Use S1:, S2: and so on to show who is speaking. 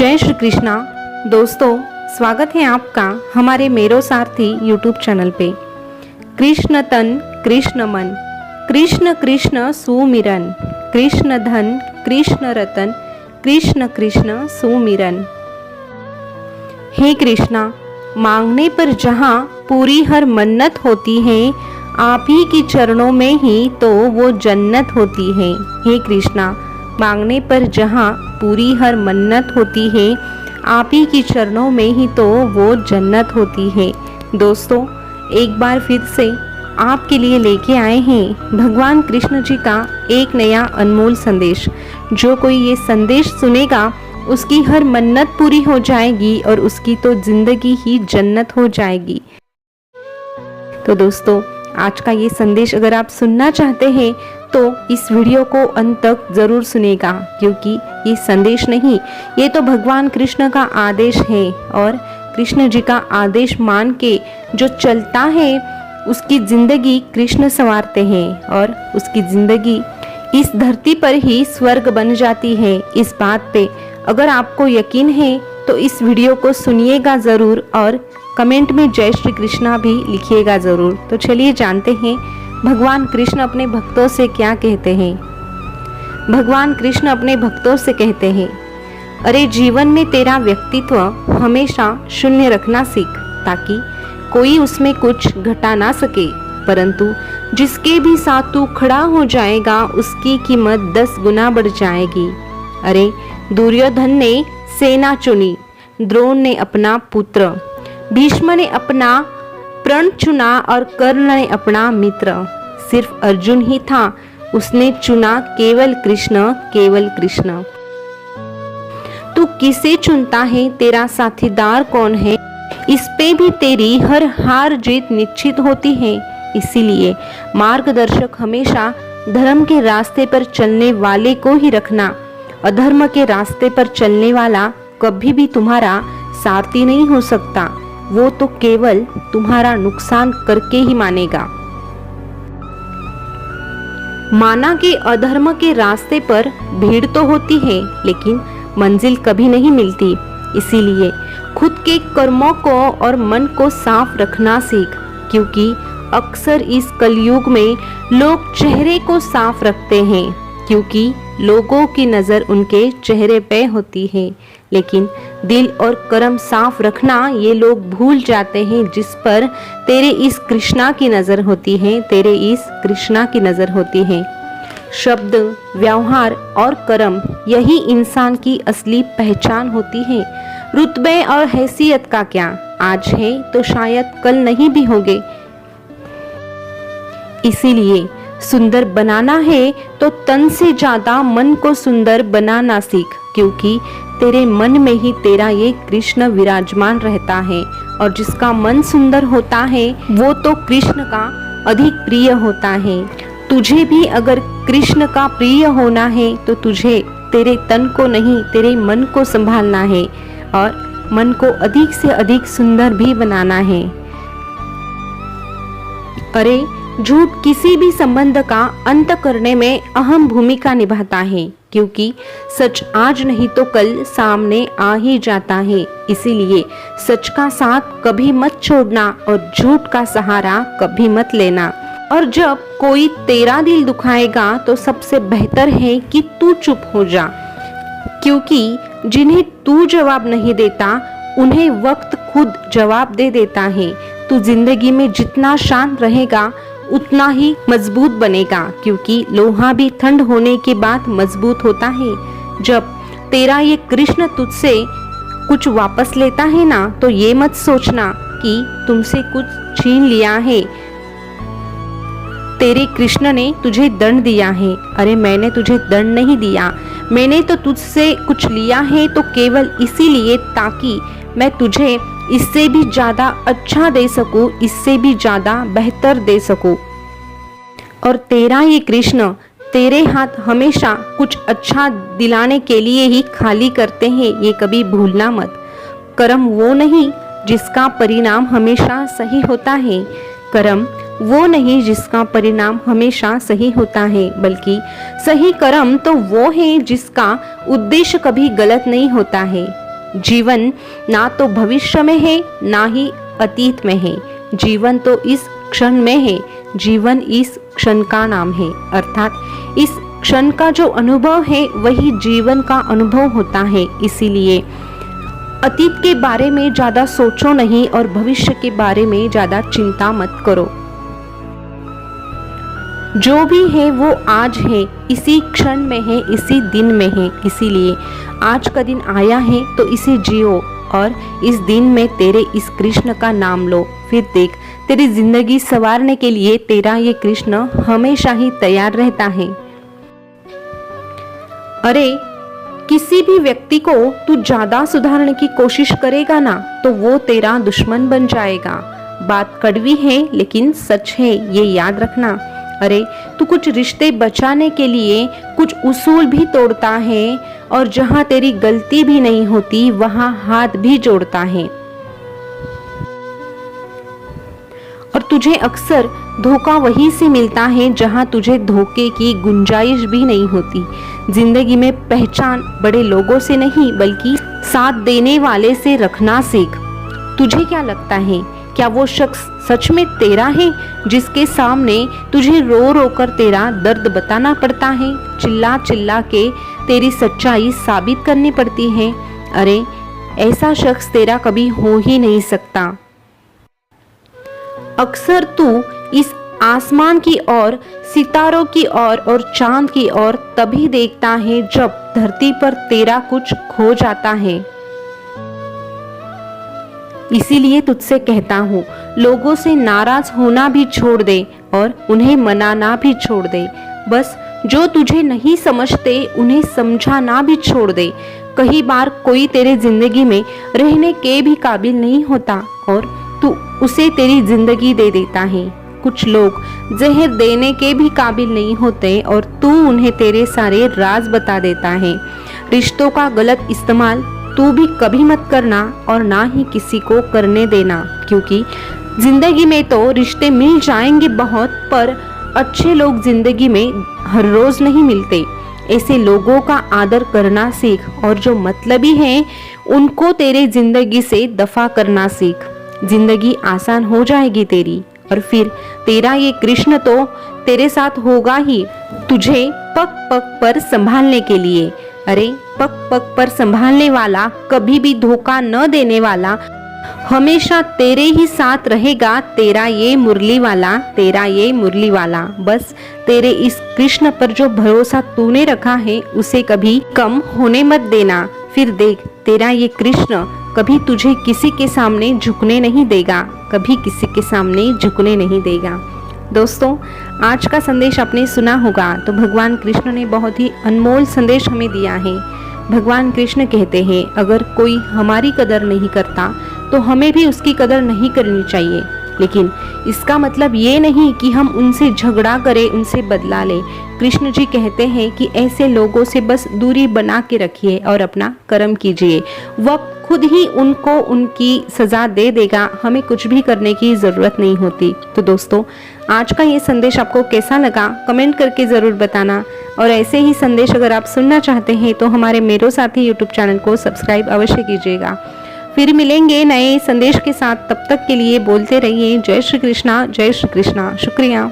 S1: जय श्री कृष्णा। दोस्तों, स्वागत है आपका हमारे मेरो सारथी यूट्यूब चैनल पे। कृष्ण तन कृष्ण मन, कृष्ण कृष्ण सुमिरन, कृष्ण धन कृष्ण रतन, कृष्ण कृष्ण सुमिरन। हे कृष्णा, मांगने पर जहाँ पूरी हर मन्नत होती है, आप ही के चरणों में ही तो वो जन्नत होती है। हे कृष्णा, मांगने पर जहाँ पूरी हर मन्नत होती है, आप ही के चरणों में ही तो वो जन्नत होती है। दोस्तों, एक बार फिर से आपके लिए लेके आए हैं भगवान कृष्ण जी का एक नया अनमोल संदेश। जो कोई ये संदेश सुनेगा उसकी हर मन्नत पूरी हो जाएगी और उसकी तो जिंदगी ही जन्नत हो जाएगी। तो दोस्तों, आज का ये संदेश अगर आप सुनना चाहते हैं तो इस वीडियो को अंत तक जरूर सुनेगा, क्योंकि ये संदेश नहीं, ये तो भगवान कृष्ण का आदेश है। और कृष्ण जी का आदेश मान के जो चलता है उसकी जिंदगी कृष्ण संवारते हैं और उसकी जिंदगी इस धरती पर ही स्वर्ग बन जाती है। इस बात पे अगर आपको यकीन है तो इस वीडियो को सुनिएगा ज़रूर और कमेंट में जय श्री कृष्णा भी लिखिएगा ज़रूर। तो चलिए जानते हैं भगवान कृष्ण अपने भक्तों से क्या कहते हैं। भगवान कृष्ण अपने भक्तों से कहते हैं, अरे जीवन में तेरा व्यक्तित्व हमेशा शून्य रखना सीख, ताकि कोई उसमें कुछ घटा ना सके। परंतु जिसके भी साथ तू खड़ा हो जाएगा उसकी कीमत 10 गुना बढ़ जाएगी। अरे दुर्योधन ने सेना चुनी, द्रोण ने अपना पुत्र, भीष्म ने अपना प्रण चुना और कर्ण ने अपना मित्र। सिर्फ अर्जुन ही था, उसने चुना केवल कृष्ण, केवल कृष्ण। तू किसे चुनता है, तेरा साथीदार कौन है, इस पे भी तेरी हर हार जीत निश्चित होती है। इसीलिए मार्गदर्शक हमेशा धर्म के रास्ते पर चलने वाले को ही रखना। अधर्म के रास्ते पर चलने वाला कभी भी तुम्हारा सारथी नहीं हो सकता, वो तो केवल तुम्हारा नुकसान करके ही मानेगा। माना कि अधर्म के रास्ते पर भीड़ तो होती है, लेकिन मंजिल कभी नहीं मिलती। इसीलिए खुद के कर्मों को और मन को साफ रखना सीख, क्योंकि अक्सर इस कलयुग में लोग चेहरे को साफ रखते हैं, क्योंकि लोगों की नज़र उनके चेहरे पे होती है, लेकिन दिल और कर्म साफ रखना ये लोग भूल जाते हैं। जिस पर तेरे इस कृष्णा की नज़र होती है, तेरे इस कृष्णा की नज़र होती है। शब्द, व्यवहार और कर्म, यही इंसान की असली पहचान होती है। रुतबे और हैसियत का क्या, आज है तो शायद कल नहीं भी होंगे। इसीलिए सुंदर बनाना है तो तन से ज्यादा मन को सुंदर बनाना सीख, क्योंकि तेरे मन में ही तेरा ये कृष्ण विराजमान रहता है। और जिसका मन सुंदर होता है वो तो कृष्ण का अधिक प्रिय होता है। तुझे भी अगर कृष्ण का प्रिय होना है तो तुझे तेरे तन को नहीं, तेरे मन को संभालना है और मन को अधिक से अधिक सुंदर भी बनाना है। अरे झूठ किसी भी संबंध का अंत करने में अहम भूमिका निभाता है, क्योंकि सच आज नहीं तो कल सामने आ ही जाता है। इसीलिए सच का साथ कभी मत छोड़ना और झूठ का सहारा कभी मत लेना। और जब कोई तेरा दिल दुखाएगा तो सबसे बेहतर है कि तू चुप हो जा, क्योंकि जिन्हें तू जवाब नहीं देता उन्हें वक्त खुद जवाब दे देता है। तू जिंदगी में जितना शांत रहेगा उतना ही मजबूत बनेगा, क्योंकि लोहा भी ठंड होने के बाद मजबूत होता है। जब तेरा ये कृष्ण तुझसे कुछ वापस लेता है ना, तो ये मत सोचना कि तुमसे कुछ छीन लिया है। तेरे कृष्ण ने तुझे दंड दिया है। अरे मैंने तुझे दंड नहीं दिया, मैंने तो तुझसे कुछ लिया है तो केवल इसीलिए ताकि मैं तुझे इससे भी ज़्यादा अच्छा दे सकूं, इससे भी ज़्यादा बेहतर दे सकूं। और तेरा ये कृष्ण तेरे हाथ हमेशा कुछ अच्छा दिलाने के लिए ही खाली करते हैं, ये कभी भूलना मत। कर्म वो नहीं जिसका परिणाम हमेशा सही होता है, कर्म वो नहीं जिसका परिणाम हमेशा सही होता है, बल्कि सही कर्म तो वो है जिसका उद्देश्य कभी गलत नहीं होता है। जीवन ना तो भविष्य में है ना ही अतीत में है, जीवन तो इस क्षण में है, जीवन इस क्षण का नाम है। अर्थात इस क्षण का जो अनुभव है वही जीवन का अनुभव होता है। इसीलिए अतीत के बारे में ज़्यादा सोचो नहीं और भविष्य के बारे में ज़्यादा चिंता मत करो। जो भी है वो आज है, इसी क्षण में है, इसी दिन में है। इसीलिए आज का दिन आया है तो इसे जियो और इस दिन में तेरे इस कृष्ण का नाम लो। फिर देख, तेरी जिंदगी संवारने के लिए तेरा ये कृष्ण हमेशा ही तैयार रहता है। अरे किसी भी व्यक्ति को तू ज्यादा सुधारने की कोशिश करेगा ना तो वो तेरा दुश्मन बन जाएगा। बात कड़वी है लेकिन सच है, ये याद रखना। अरे तू कुछ रिश्ते बचाने के लिए कुछ उसूल भी तोड़ता है और जहां तेरी गलती भी नहीं होती वहां हाथ भी जोड़ता है। और तुझे अक्सर धोखा वहीं से मिलता है जहां तुझे धोखे की गुंजाइश भी नहीं होती। जिंदगी में पहचान बड़े लोगों से नहीं बल्कि साथ देने वाले से रखना सीख। तुझे क्या लगता है, क्या वो शख्स सच में तेरा है जिसके सामने तुझे रो रो कर तेरा दर्द बताना पड़ता है, चिल्ला चिल्ला के तेरी सच्चाई साबित करनी पड़ती है? अरे ऐसा शख्स तेरा कभी हो ही नहीं सकता। अक्सर तू इस आसमान की ओर, सितारों की ओर और चांद की ओर तभी देखता है जब धरती पर तेरा कुछ खो जाता है। इसीलिए तुझसे कहता हूँ, लोगों से नाराज होना भी छोड़ दे और उन्हें मनाना भी छोड़ दे। बस जो तुझे नहीं समझते उन्हें समझाना भी छोड़ दे। कई बार कोई तेरे जिंदगी में रहने के भी काबिल नहीं होता और तू उसे तेरी जिंदगी दे देता है। कुछ लोग जहर देने के भी काबिल नहीं होते और तू उन्हें तेरे सारे राज बता देता है। रिश्तों का गलत इस्तेमाल तू भी कभी मत करना और ना ही किसी को करने देना, क्योंकि जिंदगी में तो रिश्ते मिल जाएंगे बहुत, पर अच्छे लोग जिंदगी में हर रोज नहीं मिलते। ऐसे लोगों का आदर करना सीख और जो मतलबी हैं उनको तेरे जिंदगी से दफा करना सीख। जिंदगी आसान हो जाएगी तेरी और फिर तेरा ये कृष्ण तो तेरे साथ होगा ही, तुझे पग पग पर संभालने के लिए। अरे पग पग पर संभालने वाला, कभी भी धोखा न देने वाला, हमेशा तेरे ही साथ रहेगा। तेरा ये मुरली वाला, तेरा ये मुरली वाला। बस तेरे इस कृष्ण पर जो भरोसा तूने रखा है उसे कभी कम होने मत देना। फिर देख, तेरा ये कृष्ण कभी तुझे किसी के सामने झुकने नहीं देगा, कभी किसी के सामने झुकने नहीं देगा। दोस्तों, आज का संदेश आपने सुना होगा तो भगवान कृष्ण ने बहुत ही अनमोल संदेश हमें दिया है। भगवान कृष्ण कहते हैं, अगर कोई हमारी कदर नहीं करता तो हमें भी उसकी कदर नहीं करनी चाहिए। लेकिन इसका मतलब ये नहीं कि हम उनसे झगड़ा करें, उनसे बदला लें। कृष्ण जी कहते हैं कि ऐसे लोगों से बस दूरी बना के रखिए और अपना कर्म कीजिए। वक्त खुद ही उनको उनकी सजा दे देगा, हमें कुछ भी करने की ज़रूरत नहीं होती। तो दोस्तों, आज का ये संदेश आपको कैसा लगा कमेंट करके ज़रूर बताना। और ऐसे ही संदेश अगर आप सुनना चाहते हैं तो हमारे मेरो साथी यूट्यूब चैनल को सब्सक्राइब अवश्य कीजिएगा। फिर मिलेंगे नए संदेश के साथ, तब तक के लिए बोलते रहिए जय श्री कृष्णा, जय श्री कृष्णा। शुक्रिया।